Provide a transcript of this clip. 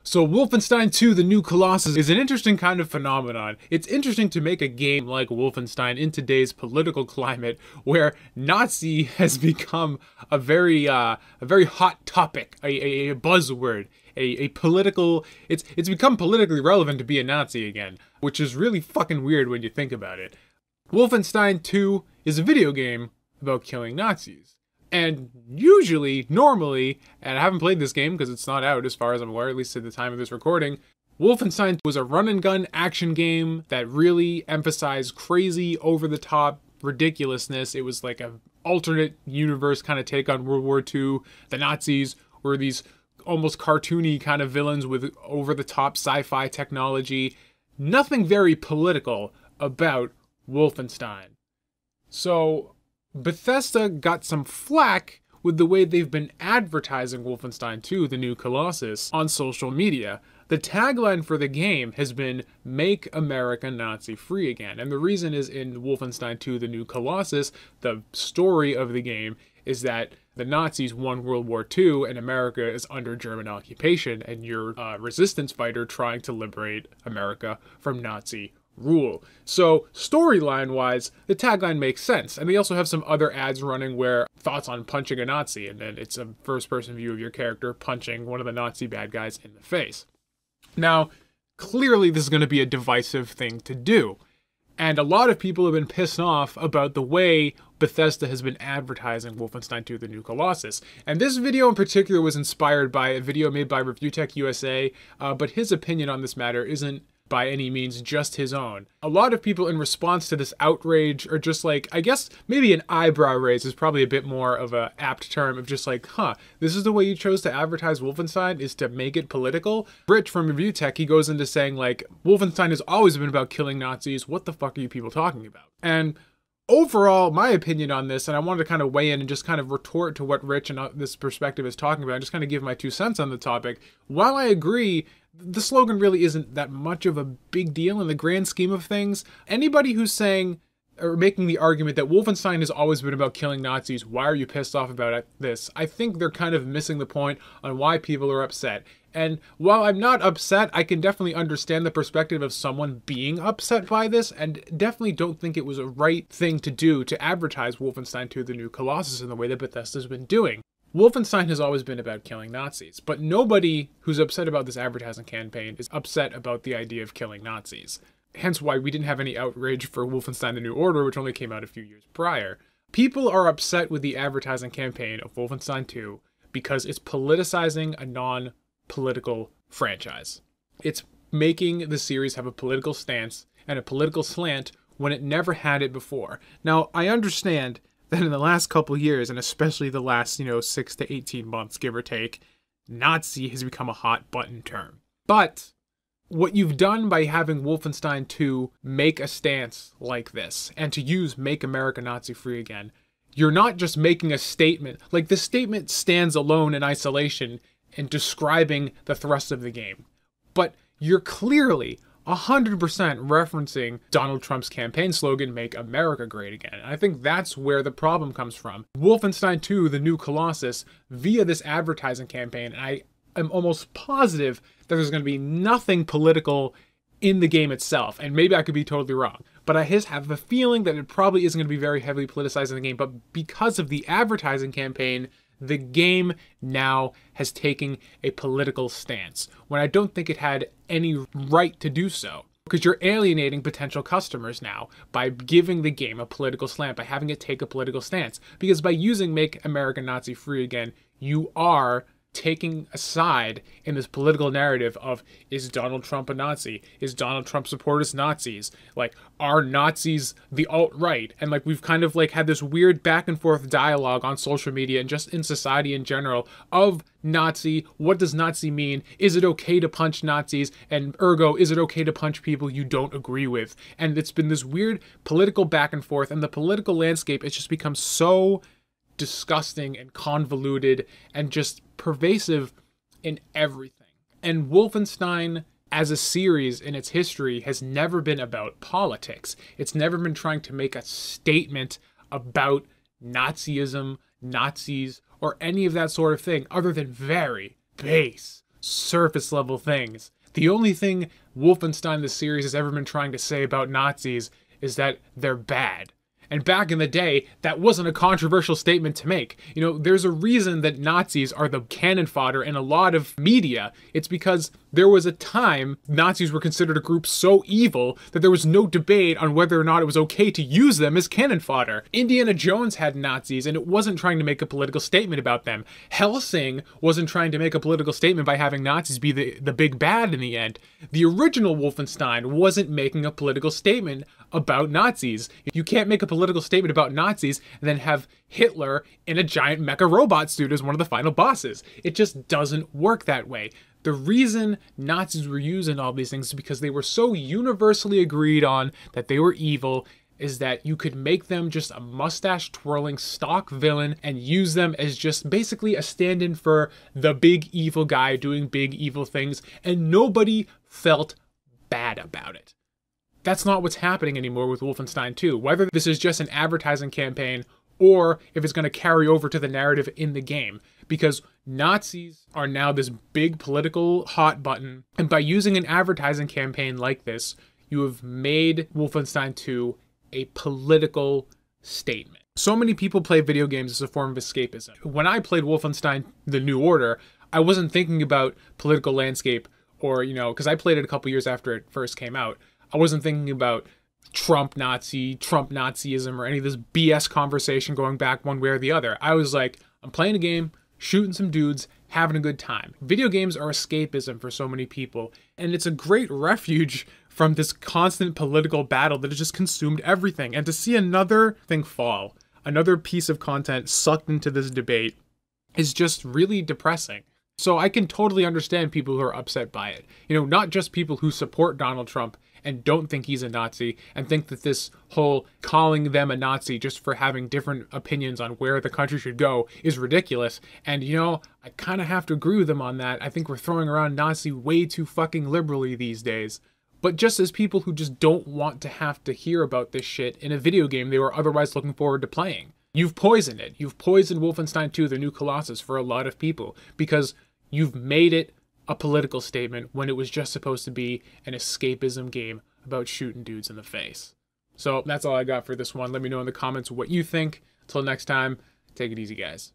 So Wolfenstein 2, The New Colossus is an interesting kind of phenomenon. It's interesting to make a game like Wolfenstein in today's political climate where Nazi has become a very hot topic, a buzzword, a political, it's become politically relevant to be a Nazi again, which is really fucking weird when you think about it. Wolfenstein 2 is a video game about killing Nazis. And usually, normally, and I haven't played this game because it's not out as far as I'm aware, at least at the time of this recording, Wolfenstein was a run-and-gun action game that really emphasized crazy, over-the-top ridiculousness. It was like an alternate universe kind of take on World War II. The Nazis were these almost cartoony kind of villains with over-the-top sci-fi technology. Nothing very political about Wolfenstein. So Bethesda got some flack with the way they've been advertising Wolfenstein 2, The New Colossus, on social media. The tagline for the game has been, "Make America Nazi-free again." And the reason is in Wolfenstein 2, The New Colossus, the story of the game is that the Nazis won World War II and America is under German occupation, and you're a resistance fighter trying to liberate America from Nazi rule. So storyline wise, the tagline makes sense. And they also have some other ads running where thoughts on punching a Nazi, and then it's a first person view of your character punching one of the Nazi bad guys in the face. Now, clearly this is going to be a divisive thing to do. And a lot of people have been pissed off about the way Bethesda has been advertising Wolfenstein 2, The New Colossus. And this video in particular was inspired by a video made by ReviewTech USA, but his opinion on this matter isn't by any means just his own. A lot of people in response to this outrage are just like, I guess maybe an eyebrow raise is probably a bit more of a apt term of just like, this is the way you chose to advertise Wolfenstein, is to make it political? Rich from ReviewTech, he goes into saying like, Wolfenstein has always been about killing Nazis, what the fuck are you people talking about? And overall, my opinion on this, and I wanted to kind of weigh in and just kind of retort to what Rich and this perspective is talking about, and just kind of give my 2 cents on the topic. While I agree, the slogan really isn't that much of a big deal in the grand scheme of things. Anybody who's saying, or making the argument that Wolfenstein has always been about killing Nazis, why are you pissed off about this? I think they're kind of missing the point on why people are upset. And while I'm not upset, I can definitely understand the perspective of someone being upset by this, and definitely don't think it was a right thing to do to advertise Wolfenstein 2, The New Colossus in the way that Bethesda's been doing. Wolfenstein has always been about killing Nazis, but nobody who's upset about this advertising campaign is upset about the idea of killing Nazis. Hence why we didn't have any outrage for Wolfenstein The New Order, which only came out a few years prior. People are upset with the advertising campaign of Wolfenstein 2 because it's politicizing a non-political franchise. It's making the series have a political stance and a political slant when it never had it before. Now, I understand that in the last couple years, and especially the last, 6 to 18 months, give or take, Nazi has become a hot button term. But what you've done by having Wolfenstein 2 make a stance like this, and to use "Make America Nazi-free again," you're not just making a statement. Like, the statement stands alone in isolation in describing the thrust of the game. But you're clearly 100% referencing Donald Trump's campaign slogan, "Make America Great Again." And I think that's where the problem comes from. Wolfenstein 2, The New Colossus, via this advertising campaign, and I am almost positive that there's going to be nothing political in the game itself. And maybe I could be totally wrong, but I just have a feeling that it probably isn't going to be very heavily politicized in the game. But because of the advertising campaign, the game now has taken a political stance, when I don't think it had any right to do so. Because you're alienating potential customers now by giving the game a political slant, by having it take a political stance. Because by using "Make America Nazi-free again," you are taking a side in this political narrative of, is Donald Trump a Nazi? Is Donald Trump supporters Nazis? Like, are Nazis the alt-right? And like, we've kind of like had this weird back and forth dialogue on social media and just in society in general of Nazi. What does Nazi mean? Is it okay to punch Nazis? And ergo, is it okay to punch people you don't agree with? And it's been this weird political back and forth, and the political landscape has just become so disgusting and convoluted and just pervasive in everything. And Wolfenstein as a series in its history has never been about politics. It's never been trying to make a statement about Nazism, Nazis, or any of that sort of thing, other than very base, surface level things. The only thing Wolfenstein the series has ever been trying to say about Nazis is that they're bad. And back in the day, that wasn't a controversial statement to make. You know, there's a reason that Nazis are the cannon fodder in a lot of media. It's because there was a time Nazis were considered a group so evil that there was no debate on whether or not it was okay to use them as cannon fodder. Indiana Jones had Nazis, and it wasn't trying to make a political statement about them. Hellsing wasn't trying to make a political statement by having Nazis be the big bad in the end. The original Wolfenstein wasn't making a political statement about Nazis. You can't make a political statement about Nazis and then have Hitler in a giant mecha robot suit as one of the final bosses. It just doesn't work that way. The reason Nazis were used in all these things is because they were so universally agreed on that they were evil, is that you could make them just a mustache-twirling stock villain and use them as just basically a stand-in for the big evil guy doing big evil things, and nobody felt bad about it. That's not what's happening anymore with Wolfenstein 2. Whether this is just an advertising campaign or if it's going to carry over to the narrative in the game. Because Nazis are now this big political hot button, and by using an advertising campaign like this, you have made Wolfenstein 2 a political statement. So many people play video games as a form of escapism. When I played Wolfenstein The New Order, I wasn't thinking about political landscape or, you know, because I played it a couple years after it first came out. I wasn't thinking about Trump Nazism, or any of this BS conversation going back one way or the other. I was like, I'm playing a game, shooting some dudes, having a good time. Video games are escapism for so many people, and it's a great refuge from this constant political battle that has just consumed everything. And to see another thing fall, another piece of content sucked into this debate, is just really depressing. So I can totally understand people who are upset by it. You know, not just people who support Donald Trump and don't think he's a Nazi and think that this whole calling them a Nazi just for having different opinions on where the country should go is ridiculous. And, you know, I kind of have to agree with them on that. I think we're throwing around Nazi way too fucking liberally these days. But just as people who just don't want to have to hear about this shit in a video game they were otherwise looking forward to playing. You've poisoned it. You've poisoned Wolfenstein 2, The New Colossus for a lot of people because you've made it a political statement when it was just supposed to be an escapism game about shooting dudes in the face. So that's all I got for this one. Let me know in the comments what you think. Until next time, take it easy, guys.